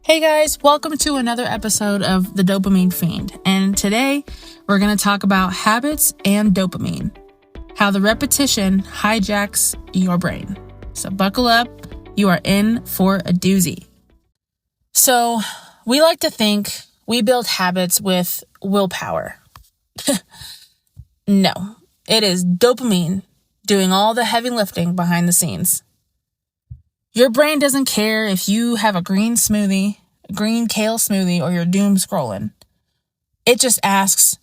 Hey guys, welcome to another episode of The Dopamine Fiend. And today we're going to talk about habits and dopamine, how the repetition hijacks your brain. So buckle up, you are in for a doozy. So we like to think we build habits with willpower. No, it is dopamine doing all the heavy lifting behind the scenes. Your brain doesn't care if you have a green kale smoothie, or you're doom scrolling. It just asks,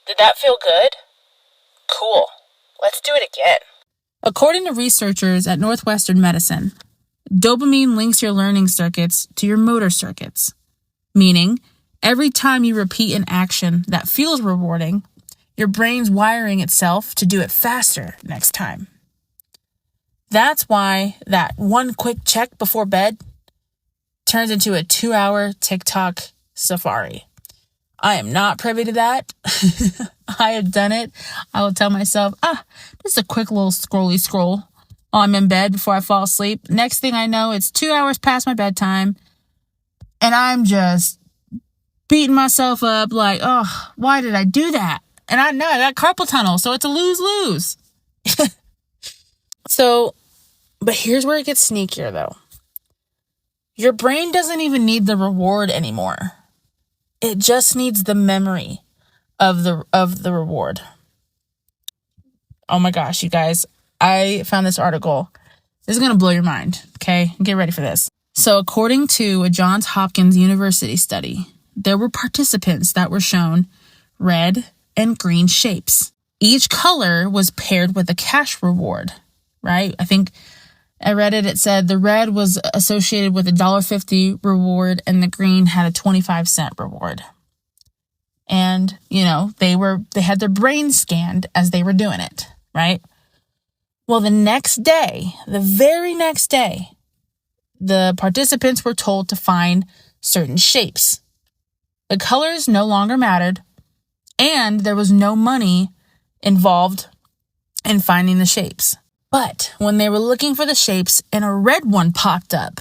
did that feel good? Cool. Let's do it again. According to researchers at Northwestern Medicine, dopamine links your learning circuits to your motor circuits, meaning every time you repeat an action that feels rewarding, your brain's wiring itself to do it faster next time. That's why that one quick check before bed turns into a 2-hour TikTok safari. I am not privy to that. I have done it. I will tell myself, just a quick little scrolly scroll while I'm in bed before I fall asleep. Next thing I know, it's 2 hours past my bedtime, and I'm just beating myself up like, why did I do that? And I know I got carpal tunnel, so it's a lose-lose. But here's where it gets sneakier, though. Your brain doesn't even need the reward anymore. It just needs the memory of the reward. Oh my gosh, you guys, I found this article. This is going to blow your mind, okay? Get ready for this. So according to a Johns Hopkins University study, there were participants that were shown red and green shapes. Each color was paired with a cash reward, right? I think I read it. It said the red was associated with a $1.50 reward and the green had a 25-cent reward. And, they had their brain scanned as they were doing it, right? Well, the very next day, the participants were told to find certain shapes. The colors no longer mattered, and there was no money involved in finding the shapes. But when they were looking for the shapes and a red one popped up,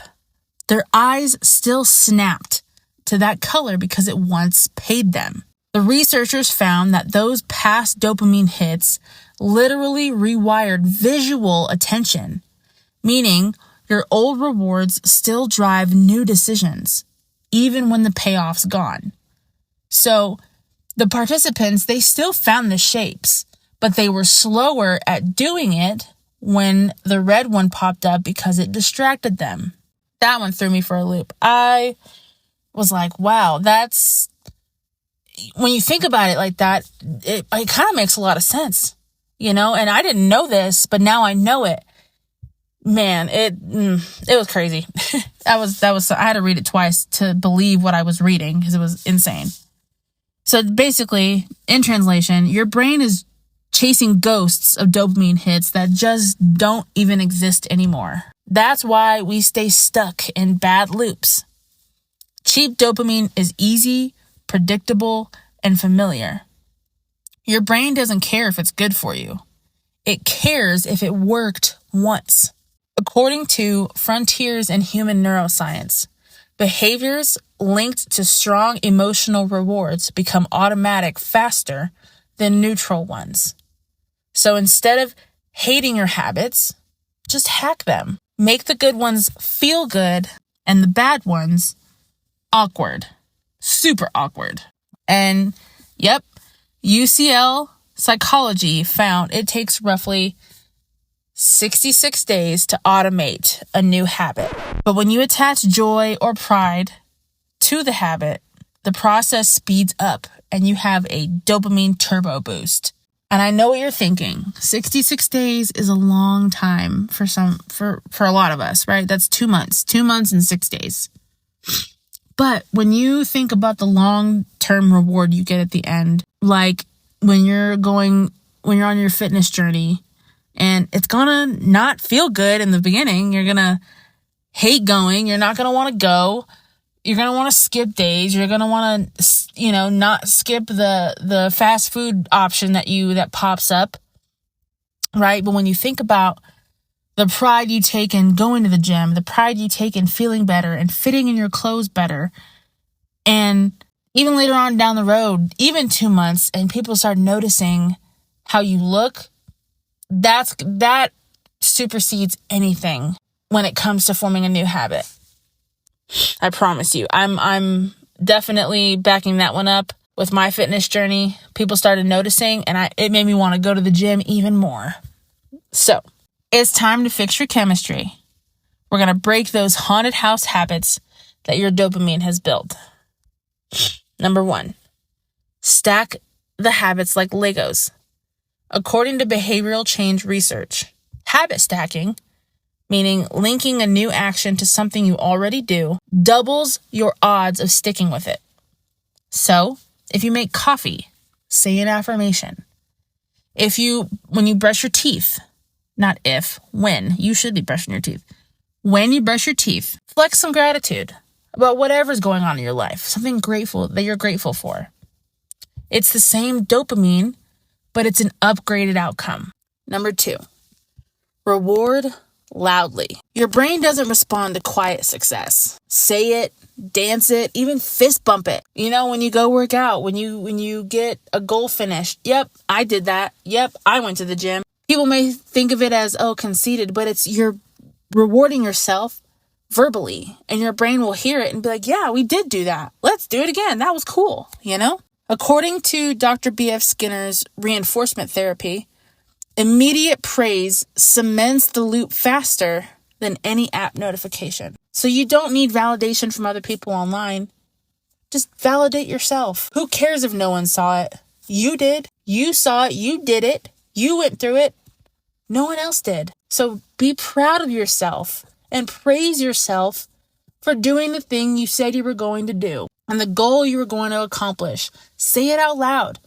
their eyes still snapped to that color because it once paid them. The researchers found that those past dopamine hits literally rewired visual attention, meaning your old rewards still drive new decisions, even when the payoff's gone. So the participants, they still found the shapes, but they were slower at doing it when the red one popped up because it distracted them. That one threw me for a loop. I was like, wow, that's... When you think about it like that, it kind of makes a lot of sense, and I didn't know this, but now I know it. Man, it was crazy. I had to read it twice to believe what I was reading because it was insane. So basically, in translation, your brain is chasing ghosts of dopamine hits that just don't even exist anymore. That's why we stay stuck in bad loops. Cheap dopamine is easy, predictable, and familiar. Your brain doesn't care if it's good for you. It cares if it worked once. According to Frontiers in Human Neuroscience, behaviors linked to strong emotional rewards become automatic faster than neutral ones. So instead of hating your habits, just hack them. Make the good ones feel good and the bad ones awkward. Super awkward. And yep, UCL psychology found it takes roughly 66 days to automate a new habit. But when you attach joy or pride to the habit, the process speeds up and you have a dopamine turbo boost. And I know what you're thinking. 66 days is a long time for a lot of us, right? That's 2 months. 2 months and 6 days. But when you think about the long-term reward you get at the end, like when you're on your fitness journey, and it's gonna not feel good in the beginning, you're gonna hate going, you're not gonna want to go, you're gonna want to skip days, you're gonna want to, not skip the fast food option that pops up, right? But when you think about The pride you take in going to the gym, the pride you take in feeling better and fitting in your clothes better. And even later on down the road, even 2 months, and people start noticing how you look, that supersedes anything when it comes to forming a new habit. I promise you. I'm definitely backing that one up with my fitness journey. People started noticing, and it made me want to go to the gym even more. So, it's time to fix your chemistry. We're going to break those haunted house habits that your dopamine has built. Number 1, stack the habits like Legos. According to behavioral change research, habit stacking, meaning linking a new action to something you already do, doubles your odds of sticking with it. So, if you make coffee, say an affirmation. When you brush your teeth, when you should be brushing your teeth. When you brush your teeth, flex some gratitude about whatever's going on in your life, something grateful that you're grateful for. It's the same dopamine, but it's an upgraded outcome. Number 2, reward loudly. Your brain doesn't respond to quiet success. Say it, dance it, even fist bump it. When you go work out, when you get a goal finished. Yep, I did that. Yep, I went to the gym. People may think of it as, conceited, but you're rewarding yourself verbally, and your brain will hear it and be like, yeah, we did do that. Let's do it again. That was cool, According to Dr. B.F. Skinner's reinforcement therapy, immediate praise cements the loop faster than any app notification. So you don't need validation from other people online. Just validate yourself. Who cares if no one saw it? You did. You saw it. You did it. You went through it. No one else did. So be proud of yourself and praise yourself for doing the thing you said you were going to do and the goal you were going to accomplish. Say it out loud.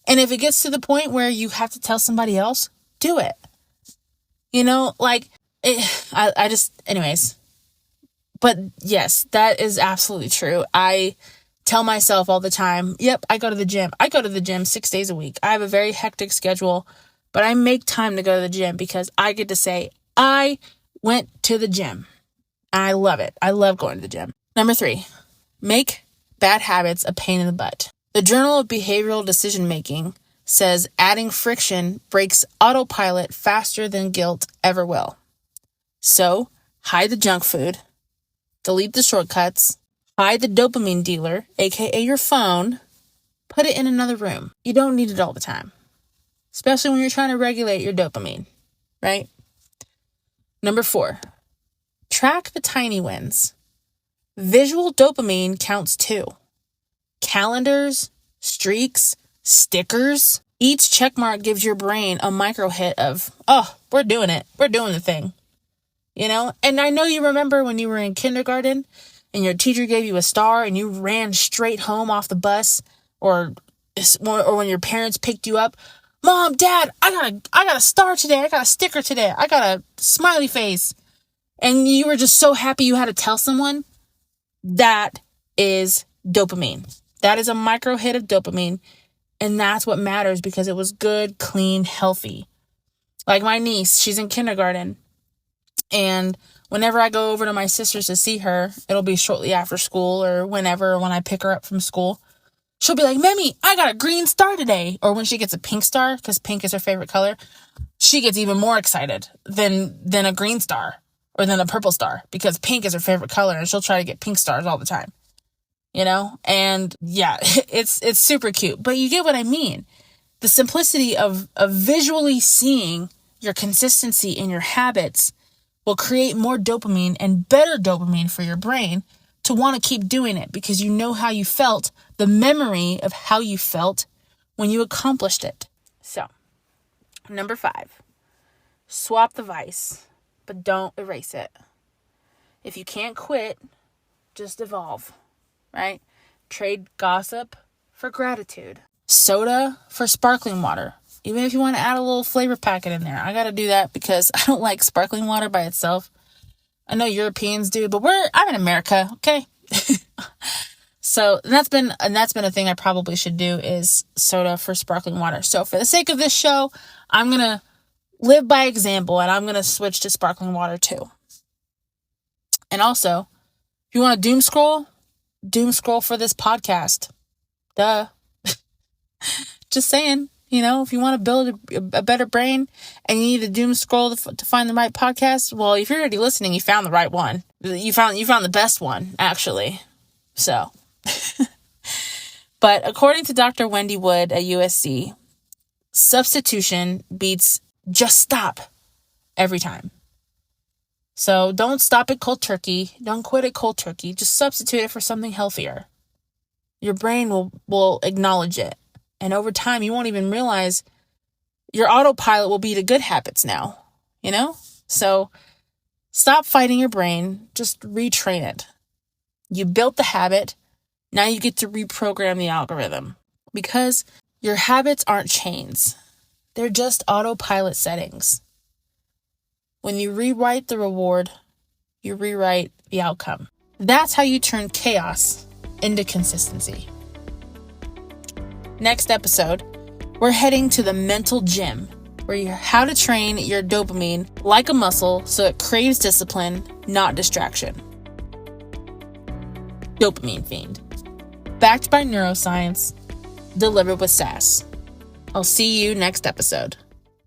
And if it gets to the point where you have to tell somebody else, do it. Anyways. But yes, that is absolutely true. I tell myself all the time, yep, I go to the gym. I go to the gym 6 days a week. I have a very hectic schedule, but I make time to go to the gym because I get to say, I went to the gym. I love it. I love going to the gym. Number 3, make bad habits a pain in the butt. The Journal of Behavioral Decision Making says adding friction breaks autopilot faster than guilt ever will. So, hide the junk food, delete the shortcuts, hide the dopamine dealer, aka your phone, put it in another room. You don't need it all the time, especially when you're trying to regulate your dopamine, right? Number 4, track the tiny wins. Visual dopamine counts too. Calendars, streaks, stickers. Each checkmark gives your brain a micro hit of, we're doing it. We're doing the thing. And I know you remember when you were in kindergarten and your teacher gave you a star and you ran straight home off the bus or when your parents picked you up. Mom, Dad, I got a star today. I got a sticker today. I got a smiley face. And you were just so happy you had to tell someone. That is dopamine. That is a micro hit of dopamine. And that's what matters because it was good, clean, healthy. Like my niece, she's in kindergarten. And whenever I go over to my sister's to see her, it'll be shortly after school or when I pick her up from school. She'll be like, Mommy, I got a green star today. Or when she gets a pink star, because pink is her favorite color, she gets even more excited than a green star or than a purple star because pink is her favorite color and she'll try to get pink stars all the time. And yeah, it's super cute, but you get what I mean. The simplicity of visually seeing your consistency in your habits will create more dopamine and better dopamine for your brain to want to keep doing it because you know how you felt, the memory of how you felt when you accomplished it. So, number 5, swap the vice, but don't erase it. If you can't quit, just evolve. Right? Trade gossip for gratitude. Soda for sparkling water. Even if you want to add a little flavor packet in there. I got to do that because I don't like sparkling water by itself. I know Europeans do, but I'm in America, okay? So that's been a thing I probably should do is soda for sparkling water. So for the sake of this show, I'm going to live by example, and I'm going to switch to sparkling water too. And also, if you want to doom scroll for this podcast. Duh. Just saying, if you want to build a better brain and you need to doom scroll to find the right podcast, well, if you're already listening, you found the right one. You found the best one, actually. So, but according to Dr. Wendy Wood at USC, substitution beats just stop every time. So don't stop at cold turkey. Don't quit at cold turkey. Just substitute it for something healthier. Your brain will acknowledge it. And over time, you won't even realize your autopilot will be to good habits now, So stop fighting your brain. Just retrain it. You built the habit. Now you get to reprogram the algorithm. Because your habits aren't chains. They're just autopilot settings. When you rewrite the reward, you rewrite the outcome. That's how you turn chaos into consistency. Next episode, we're heading to the mental gym, how to train your dopamine like a muscle so it craves discipline, not distraction. Dopamine Fiend. Backed by neuroscience, delivered with sass. I'll see you next episode.